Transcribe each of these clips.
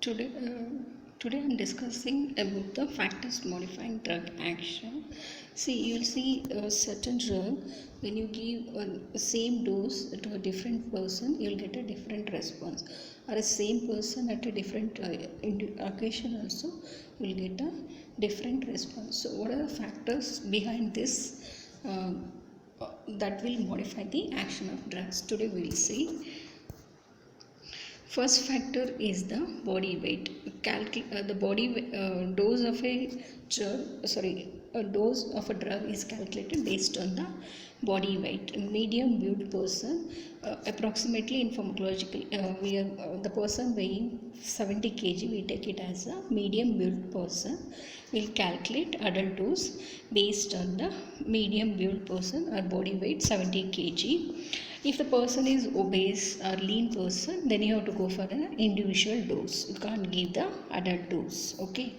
Today, today I'm discussing about the factors modifying drug action. See, you'll see a certain drug when you give a same dose to a different person, you'll get a different response. Or a same person at a different occasion also, you'll get a different response. So, what are the factors behind this that will modify the action of drugs? Today we'll see. First factor is the body weight. The body dose of a dose of a drug is calculated based on the body weight. A medium built person, approximately in pharmacological, the person weighing 70 kg, we take it as a medium built person. We'll calculate adult dose based on the medium built person or body weight 70 kg. If the person is obese or lean person, then you have to go for an individual dose. You can't give the adult dose. Okay.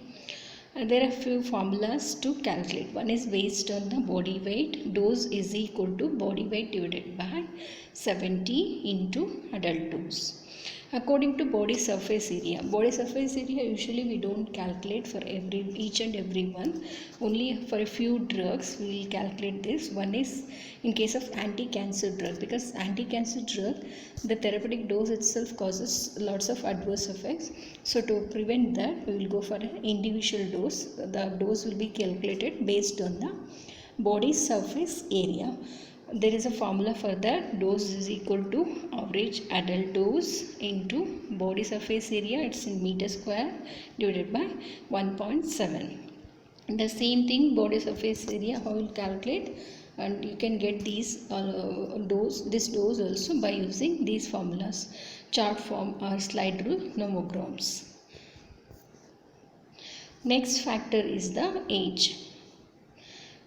And there are few formulas to calculate. One is based on the body weight. Dose is equal to body weight divided by 70 into adult dose. According to body surface area usually we don't calculate for each and every one. Only for a few drugs we will calculate this. One is in case of anti-cancer drug, because anti-cancer drug, the therapeutic dose itself causes lots of adverse effects. So to prevent that, we will go for an individual dose. The dose will be calculated based on the body surface area. There is a formula for that. Dose is equal to average adult dose into body surface area, it's in meter square, divided by 1.7. The same thing, body surface area, how you calculate, and you can get these this dose also by using these formulas: chart form or slide rule, nomograms. Next factor is the age.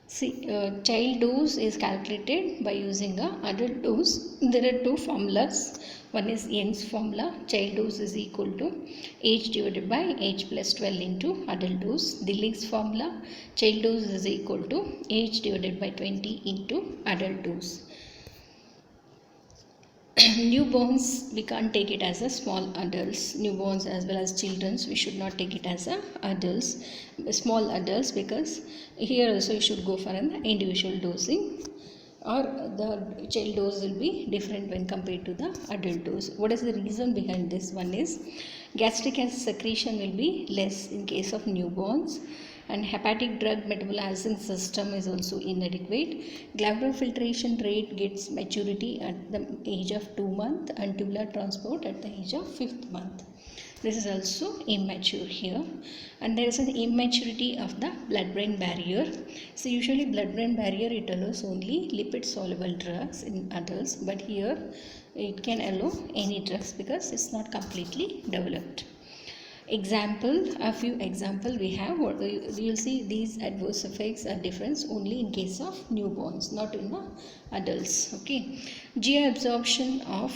See, child dose is calculated by using a adult dose. There are two formulas. One is Young's formula. Child dose is equal to age divided by age plus 12 into adult dose. Dillig's formula. Child dose is equal to age divided by 20 into adult dose. Newborns, we can't take it as a small adults. Newborns as well as children, we should not take it as a adults, small adults, because here also you should go for an individual dosing, or the child dose will be different when compared to the adult dose. What is the reason behind this? One is gastric acid secretion will be less in case of newborns, and hepatic drug metabolizing system is also inadequate. Glomerular filtration rate gets maturity at the age of 2 months, and tubular transport at the age of 5th month. This is also immature here. And there is an immaturity of the blood-brain barrier. So usually blood-brain barrier, it allows only lipid soluble drugs in adults, but here it can allow any drugs because it's not completely developed. A few example we have. You'll see these adverse effects are different only in case of newborns, not in the adults. Okay, GI absorption of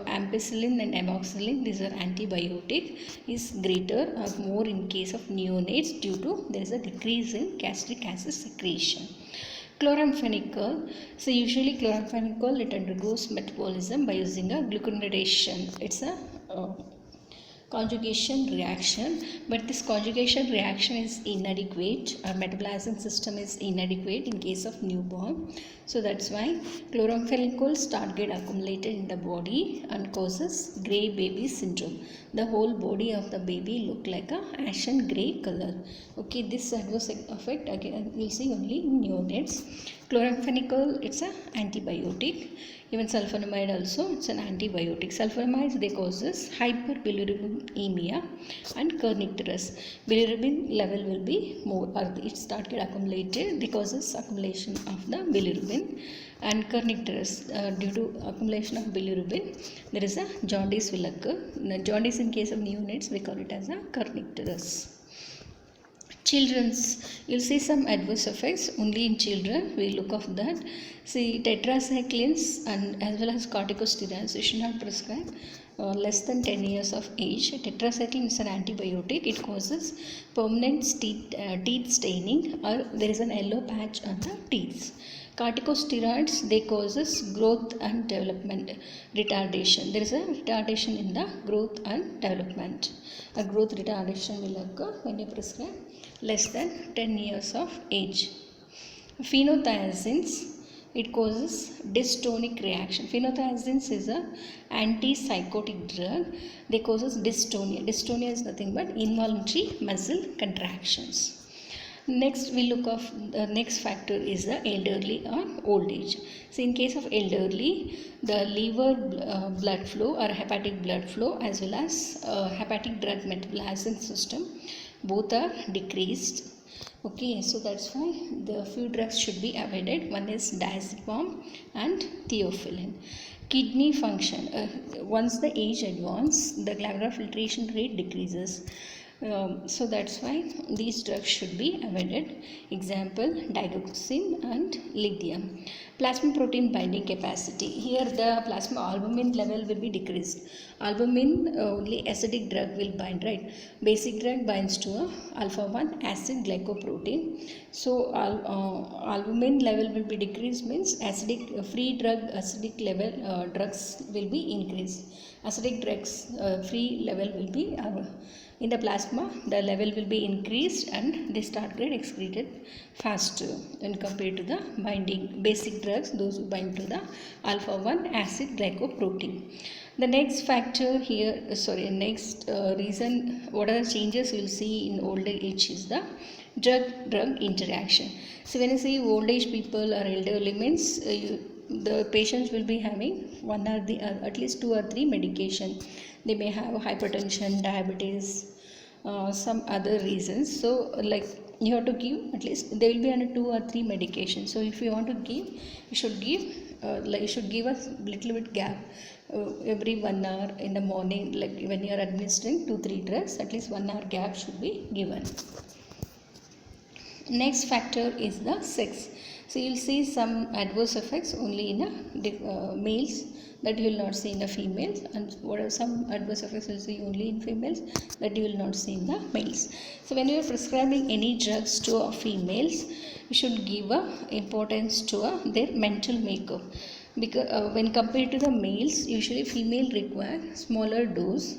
ampicillin and amoxicillin, these are antibiotic, is greater or more in case of neonates due to there is a decrease in gastric acid secretion. Chloramphenicol. So usually chloramphenicol, it undergoes metabolism by using a glucuronidation. It's a conjugation reaction, but this conjugation reaction is inadequate. Our metabolizing system is inadequate in case of newborn. So that's why chloramphenicol start get accumulated in the body and causes grey baby syndrome. The whole body of the baby look like a ashen grey color. Okay, this adverse effect again we'll see only in neonates. Chloramphenicol, it's an antibiotic. Even sulfonamide also, it's an antibiotic. Sulfonamides, they causes hyperbilirubinemia and kernicterus. Bilirubin level will be more, or it start get accumulated. They causes accumulation of the bilirubin. And kernicterus, due to accumulation of bilirubin, there is a jaundice will occur. Jaundice in case of neonates, we call it as a kernicterus. Children's, you'll see some adverse effects only in children. We look of that. See, tetracyclines and as well as corticosteroids, you should not prescribe less than 10 years of age. Tetracycline is an antibiotic. It causes permanent teeth staining, or there is an yellow patch on the teeth. Corticosteroids, they causes growth and development retardation. There is a retardation in the growth and development. A growth retardation will occur when you prescribe less than 10 years of age. Phenothiazines, it causes dystonic reaction. Phenothiazines is a antipsychotic drug. They causes dystonia. Dystonia is nothing but involuntary muscle contractions. Next, we look of the next factor is the elderly or old age. So, in case of elderly, the liver blood flow or hepatic blood flow as well as hepatic drug metabolism system both are decreased. Okay, so that's why the few drugs should be avoided. One is diazepam and theophylline. Kidney function. Once the age advances, the glomerular filtration rate decreases. So that's why these drugs should be avoided. Example, digoxin and lithium. Plasma protein binding capacity. Here the plasma albumin level will be decreased. Albumin only acidic drug will bind, right? Basic drug binds to a alpha-1 acid glycoprotein. So albumin level will be decreased, means acidic free drug acidic level drugs will be increased. Acidic drugs free level will be in the plasma, the level will be increased and they start get excreted faster when compared to the binding basic drugs, those who bind to the alpha-1 acid glycoprotein. The next factor here, next reason, what are the changes you will see in older age is the drug-drug interaction. So when you say old age people or elderly means the patients will be having one or the at least 2 or 3 medication. They may have hypertension, diabetes, some other reasons. So like you have to give at least they will be under 2 or 3 medications. So if you want to give, you should give you should give a little bit gap every 1 hour in the morning. Like when you are administering 2-3 drugs, at least 1 hour gap should be given. Next factor is the sex. So you will see some adverse effects only in males that you will not see in the females, and what are some adverse effects you will see only in females that you will not see in the males. So when you are prescribing any drugs to females, you should give importance to their mental makeup, because when compared to the males, usually female require smaller dose.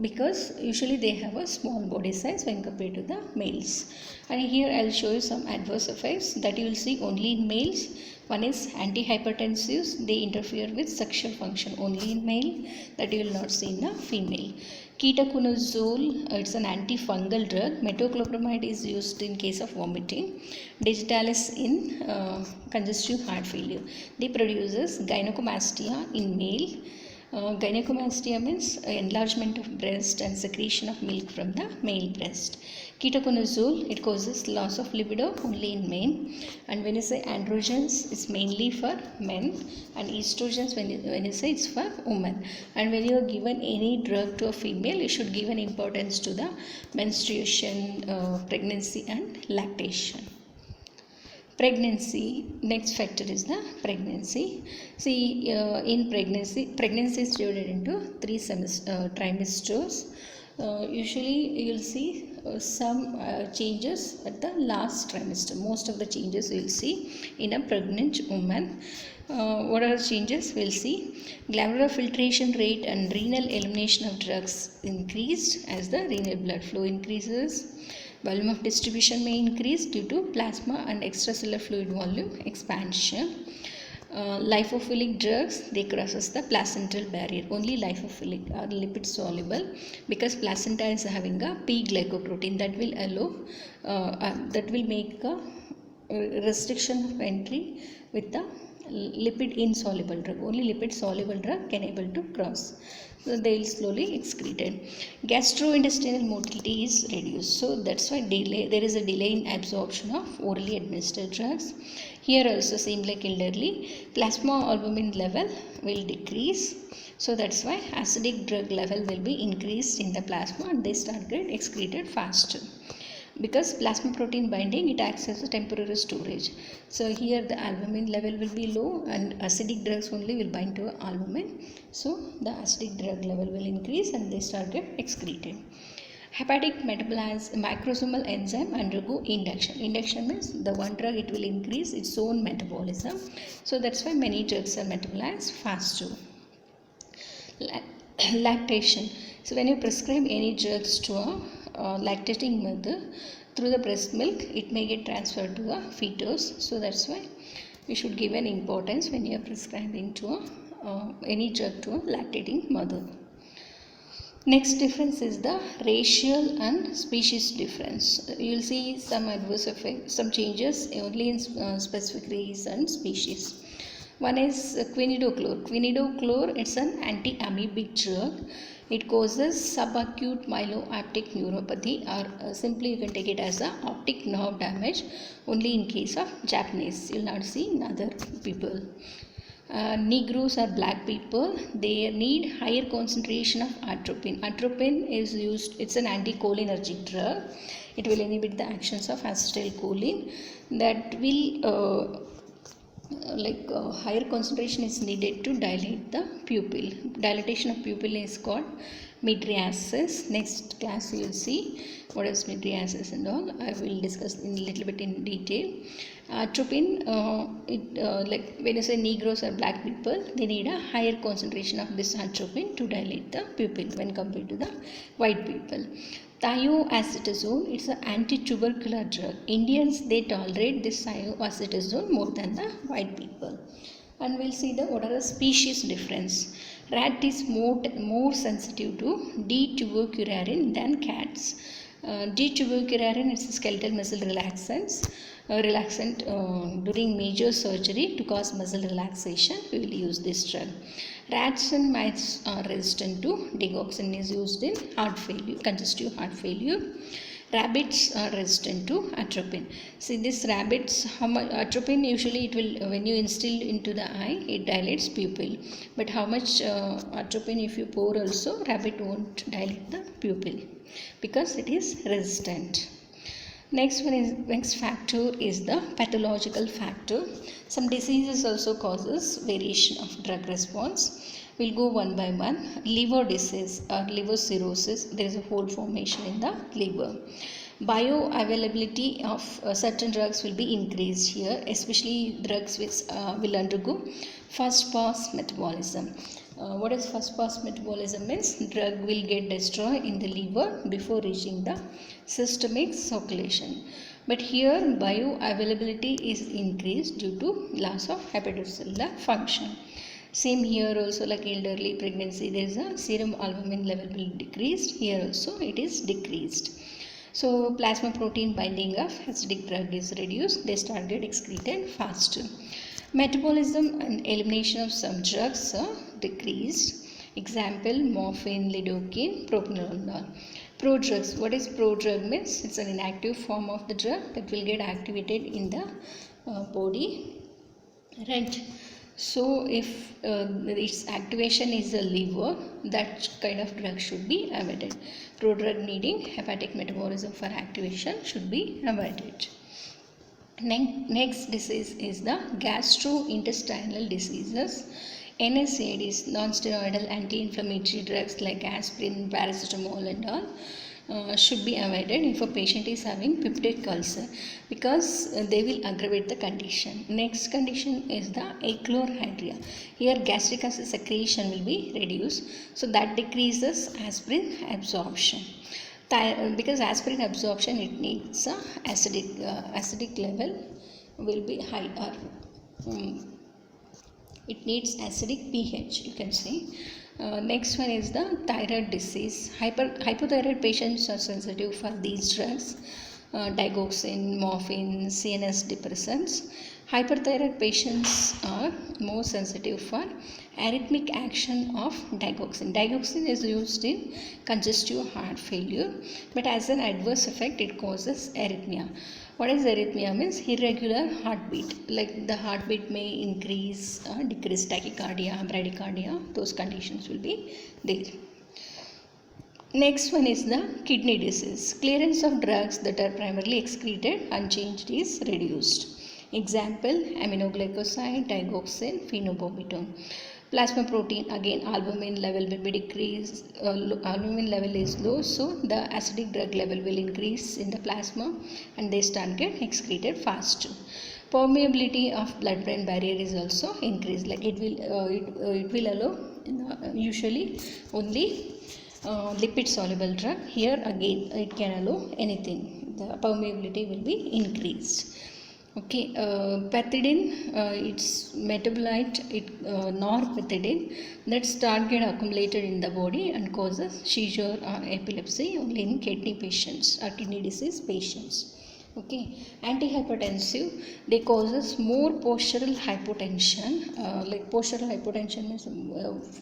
Because usually they have a small body size when compared to the males. And here I will show you some adverse effects that you will see only in males. One is antihypertensives, they interfere with sexual function only in male, that you will not see in the female. Ketoconazole, it's an antifungal drug. Metoclopramide is used in case of vomiting. Digitalis in congestive heart failure. They produces gynecomastia in male. Gynecomastia means enlargement of breast and secretion of milk from the male breast. Ketoconazole, it causes loss of libido only in men. And when you say androgens, it's mainly for men, and estrogens when you say it's for women. And when you are given any drug to a female, you should give an importance to the menstruation, pregnancy and lactation. Pregnancy, next factor is the pregnancy. See, in pregnancy is divided into 3 trimesters. Usually you will see some changes at the last trimester. Most of the changes you will see in a pregnant woman. What are the changes? We will see glomerular filtration rate and renal elimination of drugs increased as the renal blood flow increases. Volume of distribution may increase due to plasma and extracellular fluid volume expansion. Lipophilic drugs, they crosses the placental barrier. Only lipophilic are lipid soluble, because placenta is having a P glycoprotein that will allow that will make a restriction of entry with the lipid insoluble drug. Only lipid soluble drug can able to cross. So they will slowly excreted. Gastrointestinal motility is reduced. So that's why there is a delay in absorption of orally administered drugs. Here also same like elderly, plasma albumin level will decrease. So that's why acidic drug level will be increased in the plasma and they start get excreted faster. Because plasma protein binding, it acts as a temporary storage. So here the albumin level will be low and acidic drugs only will bind to albumin. So the acidic drug level will increase and they start get excreted. Hepatic metabolism microsomal enzyme undergo induction. Induction means the one drug it will increase its own metabolism. So that's why many drugs are metabolized faster. Lactation. So when you prescribe any drugs to a lactating mother through the breast milk, it may get transferred to a fetus. So that's why we should give an importance when you are prescribing to any drug to a lactating mother. Next difference is the racial and species difference. You will see some adverse effects, some changes only in specific race and species. One is quinidochlor. Quinidochlor, it's an anti-amoebic drug. It causes subacute myelooptic neuropathy, or simply you can take it as a optic nerve damage only in case of Japanese. You will not see in other people. Negroes or black people, they need higher concentration of atropine. Atropine is used, it's an anticholinergic drug. It will inhibit the actions of acetylcholine. That will higher concentration is needed to dilate the pupil. Dilatation of pupil is called mydriasis. Next class you will see what is mydriasis and all. I will discuss in a little bit in detail. Atropine, when you say Negroes or black people, they need a higher concentration of this atropine to dilate the pupil when compared to the white people. Thioacetazone, it's an anti-tubercular drug. Indians, they tolerate this thioacetazone more than the white people. And we'll see what are the species difference. Rat is more sensitive to D-tubercularin than cats. D-tubercularin is a skeletal muscle relaxant during major surgery to cause muscle relaxation. We will use this drug. Rats and mice are resistant to digoxin, is used in heart failure, congestive heart failure. Rabbits are resistant to atropine. See this rabbits, how much atropine usually it will, when you instill into the eye, it dilates pupil. But how much atropine if you pour also, rabbit won't dilate the pupil because it is resistant. Next factor is the pathological factor. Some diseases also causes variation of drug response. We'll go one by one. Liver disease or liver cirrhosis, there is a hole formation in the liver. Bioavailability of certain drugs will be increased here, especially drugs which will undergo first pass metabolism. What is first pass metabolism means? Drug will get destroyed in the liver before reaching the systemic circulation. But here bioavailability is increased due to loss of hepatocellular function. Same here also, like elderly pregnancy, there is a serum albumin level will decreased. Here also it is decreased. So plasma protein binding of acidic drug is reduced. They start get excreted faster. Metabolism and elimination of some drugs are decreased. Example, morphine, lidocaine, propranolol. Prodrugs. What is prodrug means? It's an inactive form of the drug that will get activated in the body. Right. So if its activation is the liver, that kind of drug should be avoided. Prodrug needing hepatic metabolism for activation should be avoided. Next disease is the gastrointestinal diseases. NSAIDs, non-steroidal anti-inflammatory drugs like aspirin, paracetamol and all should be avoided if a patient is having peptic ulcer, because they will aggravate the condition. Next condition is the achlorhydria. Here gastric acid secretion will be reduced, so that decreases aspirin absorption. Because aspirin absorption, it needs acidic level will be high, it needs acidic pH, you can say. Next one is the thyroid disease. Hypothyroid patients are sensitive for these drugs, digoxin, morphine, CNS depressants. Hyperthyroid patients are more sensitive for arrhythmic action of digoxin. Digoxin is used in congestive heart failure, but as an adverse effect it causes arrhythmia. What is arrhythmia means? Irregular heartbeat, like the heartbeat may increase, decrease, tachycardia, bradycardia, those conditions will be there. Next one is the kidney disease. Clearance of drugs that are primarily excreted unchanged is reduced. Example, aminoglycoside, digoxin, phenobarbital. Plasma protein, again albumin level will be decreased, albumin level is low, so the acidic drug level will increase in the plasma and they start get excreted faster. Permeability of blood brain barrier is also increased, like it will allow usually only lipid soluble drug. Here again it can allow anything, the permeability will be increased. Okay, pethidine, its metabolite, norpethidine, that start get accumulated in the body and causes seizure or epilepsy only in kidney patients or kidney disease patients. Okay, antihypertensive, they causes more postural hypotension. Like postural hypotension means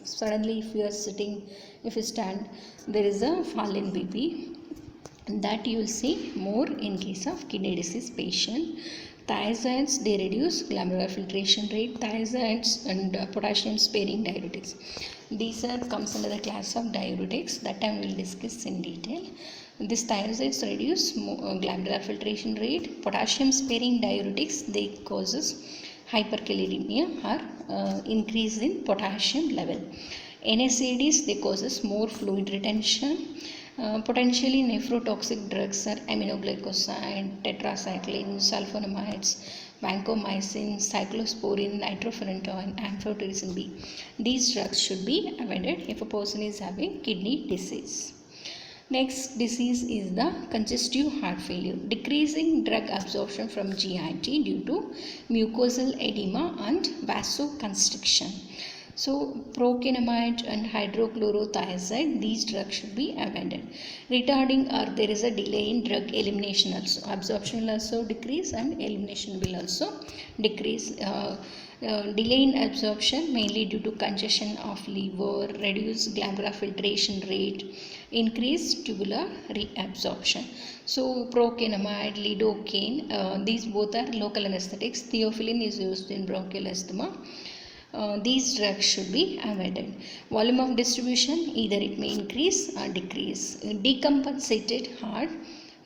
suddenly if you are sitting, if you stand, there is a fall in BP. That you will see more in case of kidney disease patient. Thiazides, they reduce glomerular filtration rate. Thiazides and potassium sparing diuretics, these are comes under the class of diuretics, that time we will discuss in detail. These thiazides reduce glomerular filtration rate. Potassium sparing diuretics, they causes hyperkalemia or increase in potassium level. NSAIDs, they causes more fluid retention. Potentially nephrotoxic drugs are aminoglycoside, tetracycline, sulfonamides, vancomycin, cyclosporin, nitrofurantoin, amphotericin B. These drugs should be avoided if a person is having kidney disease. Next disease is the congestive heart failure, decreasing drug absorption from GIT due to mucosal edema and vasoconstriction. So procainamide and hydrochlorothiazide, these drugs should be avoided. Retarding, or there is a delay in drug elimination also. Absorption will also decrease and elimination will also decrease. Delay in absorption mainly due to congestion of liver, reduced glomerular filtration rate, increased tubular reabsorption. So procainamide, lidocaine, these both are local anesthetics. Theophylline is used in bronchial asthma. These drugs should be avoided. Volume of distribution, either it may increase or decrease. Decompensated heart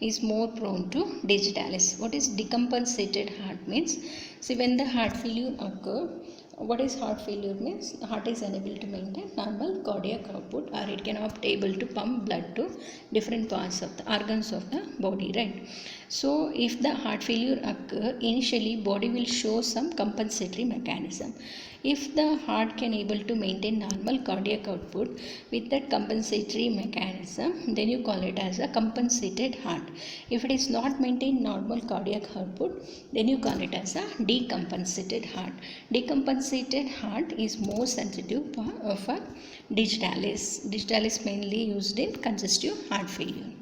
is more prone to digitalis. What is decompensated heart means? See, when the heart failure occur, what is heart failure means? Heart is unable to maintain normal cardiac output, or it cannot be able to pump blood to different parts of the organs of the body, right? So if the heart failure occur, initially body will show some compensatory mechanism. If the heart can able to maintain normal cardiac output with that compensatory mechanism, then you call it as a compensated heart. If it is not maintain normal cardiac output, then you call it as a decompensated heart. Decompensated heart is more sensitive for digitalis. Digitalis mainly used in congestive heart failure.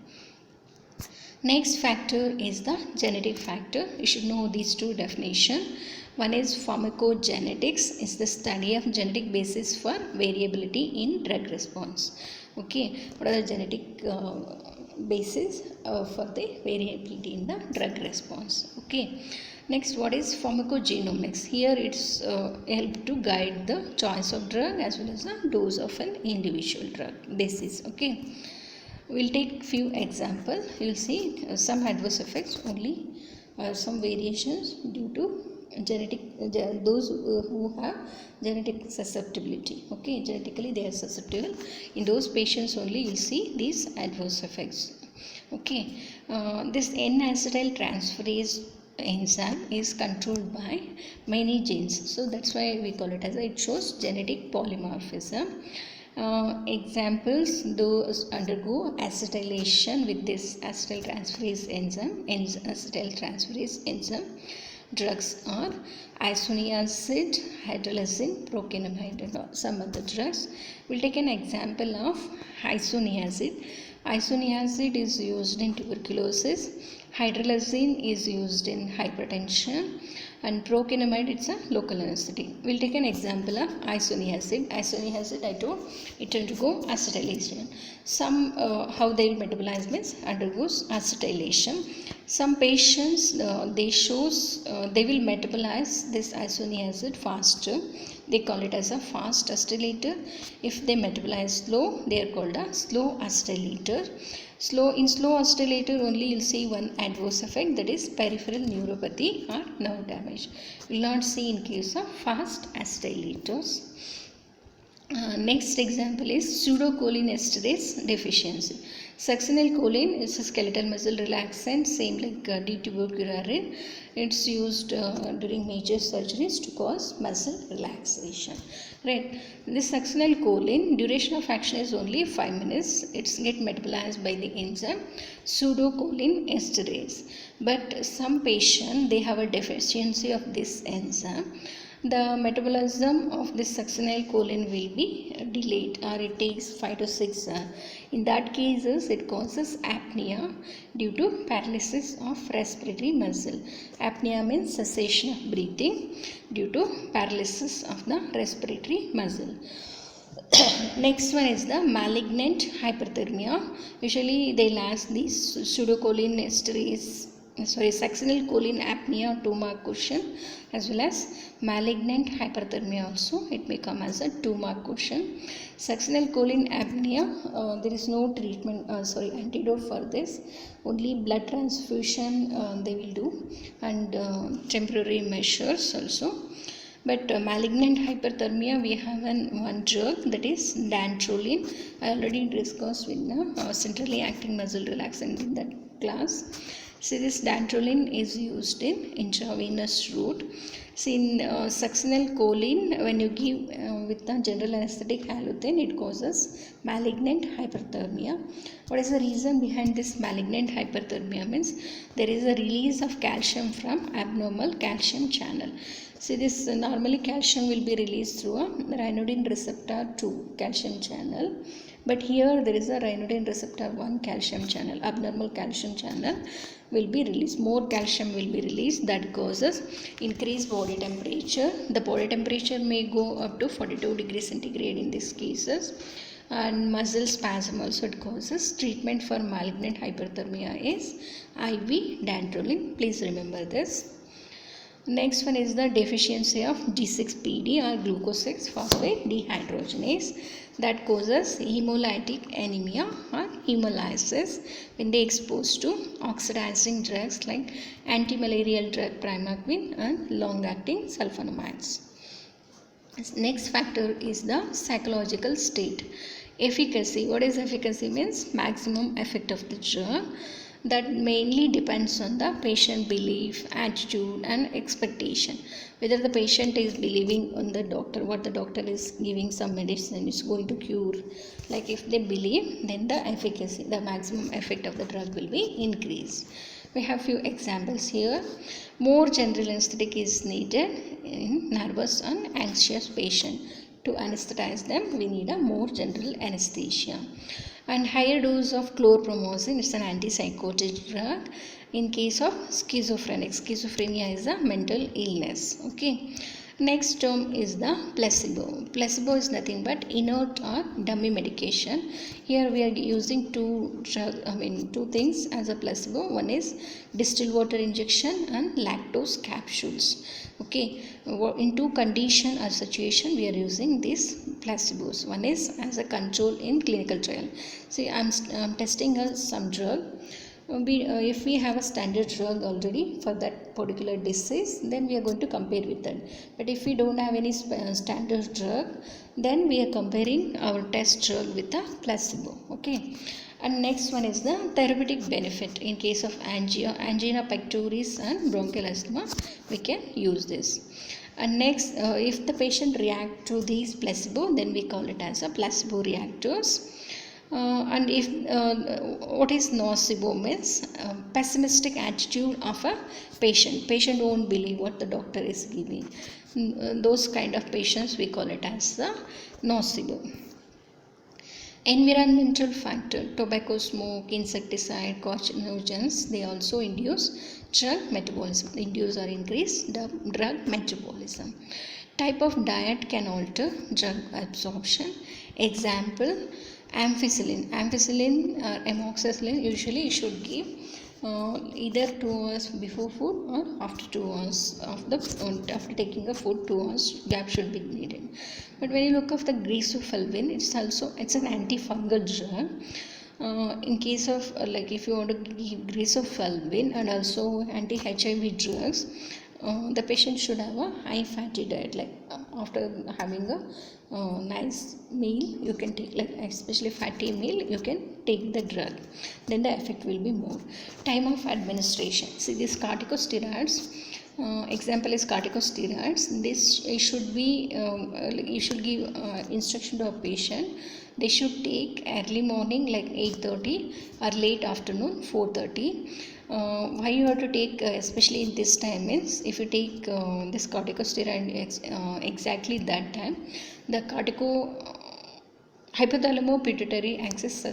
Next factor is the genetic factor. You should know these two definitions. One is pharmacogenetics, is the study of genetic basis for variability in drug response. Okay, what are the genetic basis for the variability in the drug response? Okay. Next, what is pharmacogenomics? Here it's help to guide the choice of drug as well as the dose of an individual drug basis. Okay. We'll take few examples. You'll see some adverse effects only, some variations due to genetic, those who have genetic susceptibility. Okay, genetically they are susceptible. In those patients only you'll see these adverse effects. Okay, this N-acetyl transferase enzyme is controlled by many genes, so that's why we call it as it shows genetic polymorphism. Examples, those undergo acetylation with this acetyl transferase enzyme, acetyl transferase enzyme. Drugs are isoniazid, hydralazine, procainamide, and some other drugs. We'll take an example of isoniazid. Isoniazid is used in tuberculosis. Hydralazine is used in hypertension, and procainamide, it's a local anesthetic. We'll take an example of isoniazid. Isoniazid, I told it will undergo acetylation. Some how they will metabolize means undergoes acetylation. Some patients they will metabolize this isoniazid faster. They call it as a fast acetylator. If they metabolize slow, they are called a slow acetylator. Slow acetylator only you'll see one adverse effect, that is peripheral neuropathy or nerve damage. Will not see in case of fast acetylators. Next example is pseudocholinesterase deficiency. Succinylcholine is a skeletal muscle relaxant, same like D-tuberculin. It's used during major surgeries to cause muscle relaxation. Right. This succinylcholine duration of action is only 5 minutes. It's get metabolized by the enzyme pseudocholinesterase. But some patient they have a deficiency of this enzyme. The metabolism of this succinylcholine will be delayed, or it takes 5 to 6 hours. In that cases, it causes apnea due to paralysis of respiratory muscle. Apnea means cessation of breathing due to paralysis of the respiratory muscle. Next one is the malignant hyperthermia. Usually they last these succinylcholine apnea 2-mark question, as well as malignant hyperthermia also it may come as a 2-mark question. Succinylcholine apnea, there is no treatment, antidote for this. Only blood transfusion they will do, and temporary measures also. But malignant hyperthermia, we have one drug, that is dantrolene. I already discussed with the centrally acting muscle relaxant in that class. See, this dantrolene is used in intravenous route. See, in succinylcholine, when you give with the general anesthetic halothane, it causes malignant hyperthermia. What is the reason behind this malignant hyperthermia? Means there is a release of calcium from abnormal calcium channel. See, this normally calcium will be released through a ryanodine receptor 2 calcium channel, but here there is a ryanodine receptor 1 calcium channel, abnormal calcium channel will be released. More calcium will be released, that causes increased body temperature. The body temperature may go up to 42 degrees centigrade in these cases, and muscle spasm also it causes. Treatment for malignant hyperthermia is IV dantrolene. Please remember this. Next one is the deficiency of G6PD or glucose 6 phosphate dehydrogenase, that causes hemolytic anemia or hemolysis when they exposed to oxidizing drugs like anti-malarial drug primaquine and long-acting sulfonamides. Next factor is the psychological state. Efficacy. What is efficacy? Means maximum effect of the drug. That mainly depends on the patient belief, attitude and expectation. Whether the patient is believing on the doctor, what the doctor is giving some medicine is going to cure. Like if they believe, then the efficacy, the maximum effect of the drug will be increased. We have few examples here. More general anesthetic is needed in nervous and anxious patient. To anesthetize them, we need a more general anesthesia. And higher dose of chlorpromazine, it's an antipsychotic drug in case of schizophrenic. Schizophrenia is a mental illness. Okay. Next term is the placebo. Placebo is nothing but inert or dummy medication. Here we are using two things as a placebo. One is distilled water injection and lactose capsules. Okay, in two condition or situation we are using these placebos. One is as a control in clinical trial. See, I'm testing some drug. If we have a standard drug already for that particular disease, then we are going to compare with that. But if we don't have any standard drug, then we are comparing our test drug with a placebo. Okay. And next one is the therapeutic benefit. In case of angina pectoris and bronchial asthma, we can use this. And next, if the patient react to these placebo, then we call it as a placebo reactors. And if what is nocebo means pessimistic attitude of a patient won't believe what the doctor is giving. Those kind of patients we call it as the nocebo. Environmental factor, tobacco smoke, insecticide, carcinogens, they also induce drug metabolism, induce or increase the drug metabolism. Type of diet can alter drug absorption. Example, ampicillin or amoxicillin usually you should give either 2 hours before food or after 2 hours after taking the food. 2 hours gap should be needed. But when you look at the griseofulvin, it's an antifungal drug. In case of like if you want to give griseofulvin and also anti-HIV drugs, The patient should have a high fatty diet, like after having a nice meal you can take, like especially fatty meal you can take the drug, then the effect will be more. Time of administration, see these corticosteroids, example is corticosteroids. This it should be like you should give instruction to a patient, they should take early morning like 8:30 or late afternoon 4:30. Why you have to take especially in this time means if you take this corticosteroid exactly that time, the hypothalamo pituitary axis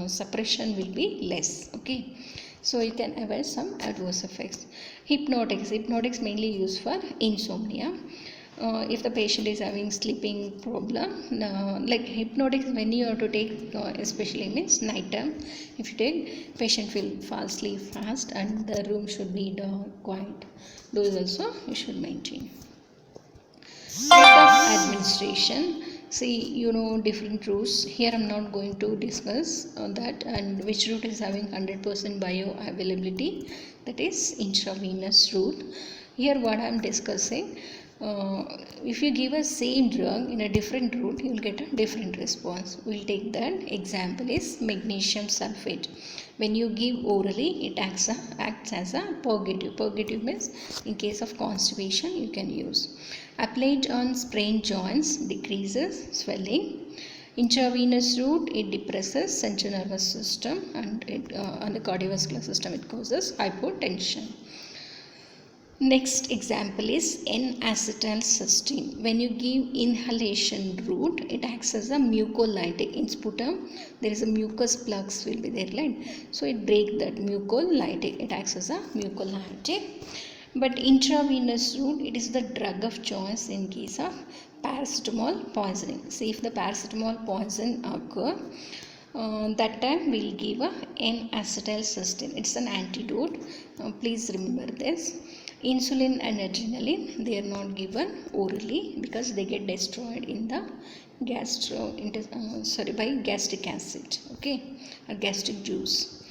suppression will be less. Okay, so you can avoid some adverse effects. Hypnotics mainly used for insomnia. If the patient is having sleeping problem, like hypnotics when you have to take especially means night time, if you take, patient will fall asleep fast and the room should be dark quiet, those also you should maintain. Method of administration, see you know different routes here, I'm not going to discuss on that, and which route is having 100% bioavailability, that is intravenous route. Here what I am discussing, if you give a same drug in a different route you will get a different response. We'll take that example is magnesium sulfate. When you give orally it acts as a purgative. Purgative means in case of constipation you can use. Applied on sprained joints decreases swelling. Intravenous route it depresses central nervous system and on the cardiovascular system it causes hypotension. Next example is N-acetylcysteine. When you give inhalation route, it acts as a mucolytic. In sputum, there is a mucus plugs will be there, right? So it breaks that mucolytic. It acts as a mucolytic. But intravenous route, it is the drug of choice in case of paracetamol poisoning. See, if the paracetamol poison occur, that time we'll give a N-acetylcysteine. It's an antidote. Please remember this. Insulin and adrenaline, they are not given orally because they get destroyed in the by gastric acid, okay, or gastric juice.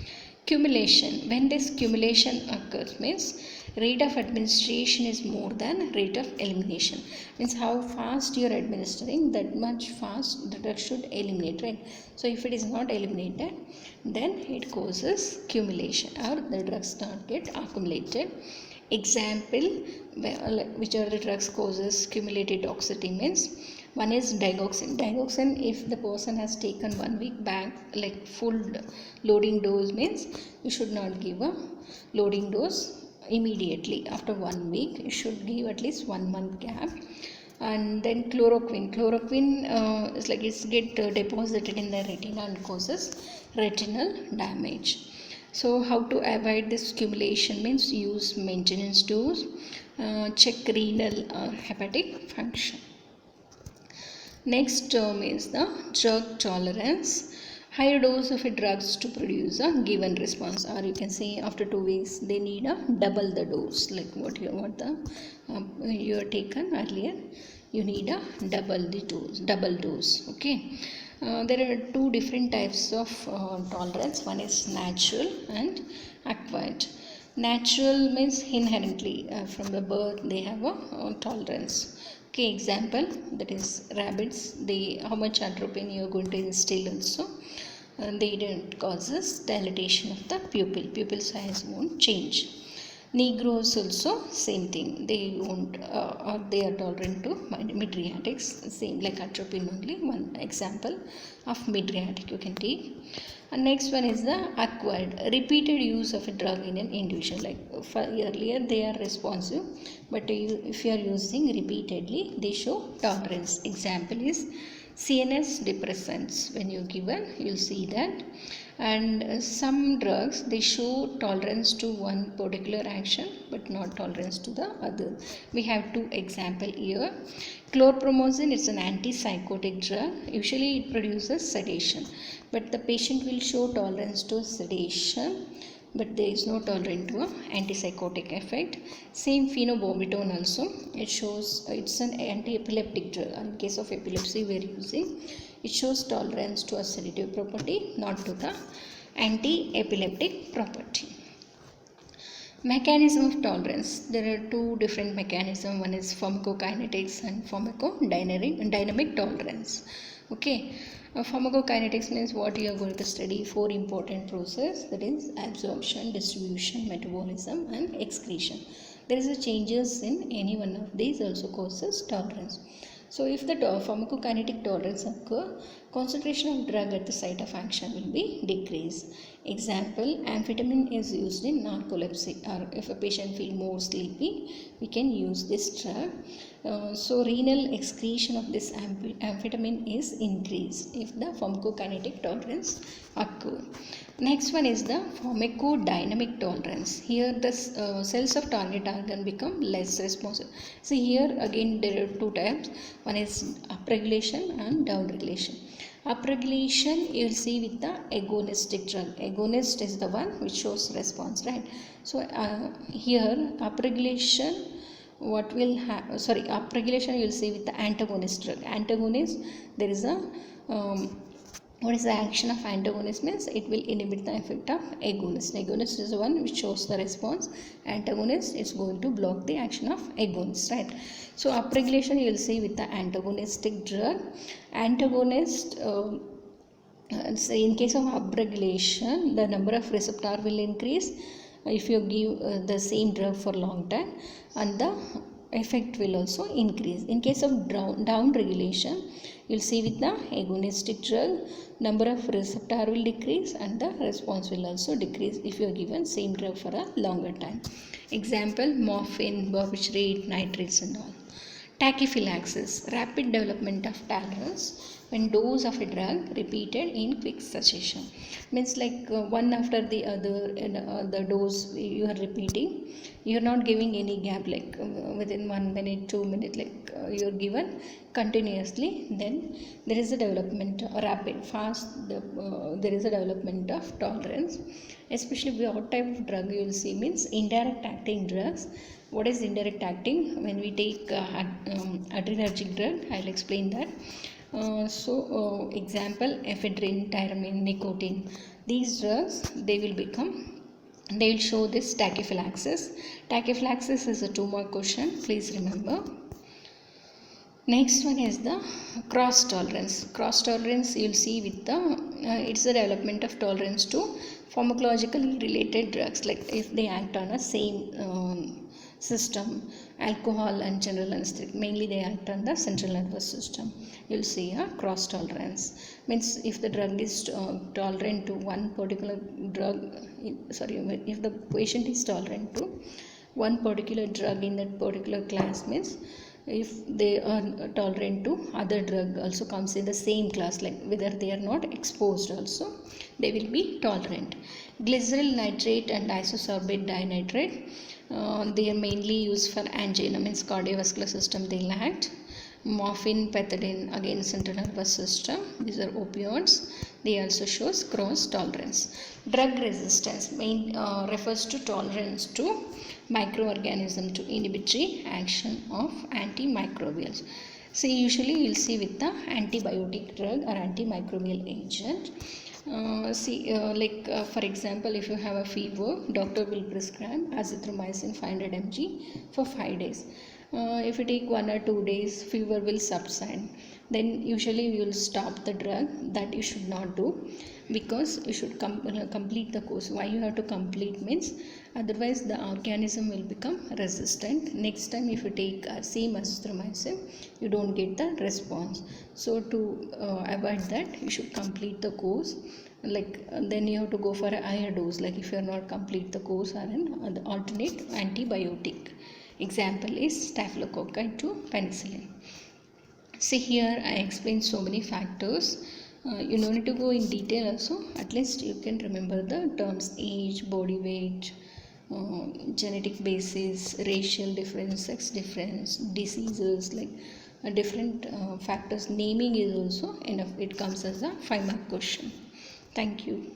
Cumulation, when this cumulation occurs means rate of administration is more than rate of elimination, means how fast you are administering that much fast the drug should eliminate, right? So if it is not eliminated then it causes cumulation or the drugs not get accumulated. Example, which are the drugs causes cumulative toxicity means, one is digoxin. Digoxin, if the person has taken 1 week back like full loading dose means you should not give a loading dose immediately. After 1 week you should give at least 1 month gap. And then chloroquine is like it's get deposited in the retina and causes retinal damage. So how to avoid this cumulation means use maintenance dose, check renal hepatic function. Next term is the drug tolerance. Higher dose of a drugs to produce a given response, or you can say after 2 weeks they need a double the dose, like what you are taken earlier, you need a double dose. Okay. There are two different types of tolerance. One is natural and acquired. Natural means inherently from the birth they have a tolerance. Okay, example that is rabbits. They how much atropine you are going to instill also. They don't causes dilatation of the pupil. Pupil size won't change. Negroes also same thing, they won't or they are tolerant to mydriatics, same like atropine only, one example of mydriatic you can take. And next one is the acquired, repeated use of a drug in an individual, like for earlier they are responsive but if you are using repeatedly they show tolerance. Example is CNS depressants, when you given you'll see that. And some drugs they show tolerance to one particular action but not tolerance to the other. We have two example here. Chlorpromazine is an antipsychotic drug. Usually it produces sedation, but the patient will show tolerance to sedation but there is no tolerance to antipsychotic effect. Same phenobarbital also, it shows it's an anti-epileptic drug. In case of epilepsy we are using, it shows tolerance to a sedative property, not to the anti-epileptic property. Mechanism of tolerance. There are two different mechanisms. One is pharmacokinetics and pharmacodynamic tolerance. Okay. Pharmacokinetics means what you are going to study. Four important processes, that is absorption, distribution, metabolism, and excretion. There is a changes in any one of these also causes tolerance. So if the pharmacokinetic tolerance occur, concentration of drug at the site of action will be decreased. Example, amphetamine is used in narcolepsy, or if a patient feels more sleepy, we can use this drug. So renal excretion of this amphetamine is increased if the pharmacokinetic tolerance occur. Next one is the pharmacodynamic tolerance. Here the cells of target organ become less responsive. See here again there are two types. One is upregulation and downregulation. Upregulation you will see with the agonistic drug. Agonist is the one which shows response, right? So here upregulation upregulation you will see with the antagonist drug. Antagonist, there is a what is the action of antagonist means it will inhibit the effect of agonist. Agonist is the one which shows the response. Antagonist is going to block the action of agonist, right? So upregulation you will see with the antagonistic drug. Antagonist so in case of upregulation, the number of receptor will increase if you give the same drug for long time, and the effect will also increase. In case of down regulation, you will see with the agonistic drug, number of receptor will decrease and the response will also decrease if you are given same drug for a longer time. Example, morphine, barbiturate, nitrates and all. Tachyphylaxis, rapid development of tolerance when dose of a drug repeated in quick succession. Means like one after the other, and the dose you are repeating. You are not giving any gap, like within 1 minute, 2 minutes, like you are given continuously. Then there is a development, rapid, fast. There is a development of tolerance. Especially what type of drug you will see means indirect acting drugs. What is indirect acting? When we take adrenergic drug, I will explain that. Example, ephedrine, tyramine, nicotine. These drugs, they will show this tachyphylaxis. Tachyphylaxis is a 2-mark question, please remember. Next one is the cross tolerance. Cross tolerance you will see with the it's the development of tolerance to pharmacologically related drugs, like if they act on a same system, alcohol and general anesthetic, mainly they act on the central nervous system. You will see a cross tolerance. Means if the drug is tolerant to one particular drug, if the patient is tolerant to one particular drug in that particular class, means if they are tolerant to other drug also comes in the same class, like whether they are not exposed also, they will be tolerant. Glyceryl nitrate and isosorbate dinitrate, they are mainly used for angina, means cardiovascular system they act. Morphine, pethidine, again central nervous system, these are opioids. They also shows cross tolerance. Drug resistance refers to tolerance to microorganism, to inhibitory action of antimicrobials. So usually you will see with the antibiotic drug or antimicrobial agent. For example, if you have a fever, doctor will prescribe azithromycin 500 mg for 5 days. If you take 1 or 2 days, fever will subside. Then usually you will stop the drug. That you should not do, because you should complete the course. Why you have to complete means otherwise the organism will become resistant. Next time if you take same azithromycin, you don't get the response. So to avoid that, you should complete the course. Then you have to go for a higher dose, like if you are not complete the course, or an alternate antibiotic. Example is staphylococci to penicillin. See here I explained so many factors. You don't need to go in detail also. At least you can remember the terms: age, body weight, genetic basis, racial difference, sex difference, diseases, like different factors. Naming is also enough. It comes as a 5-mark question. Thank you.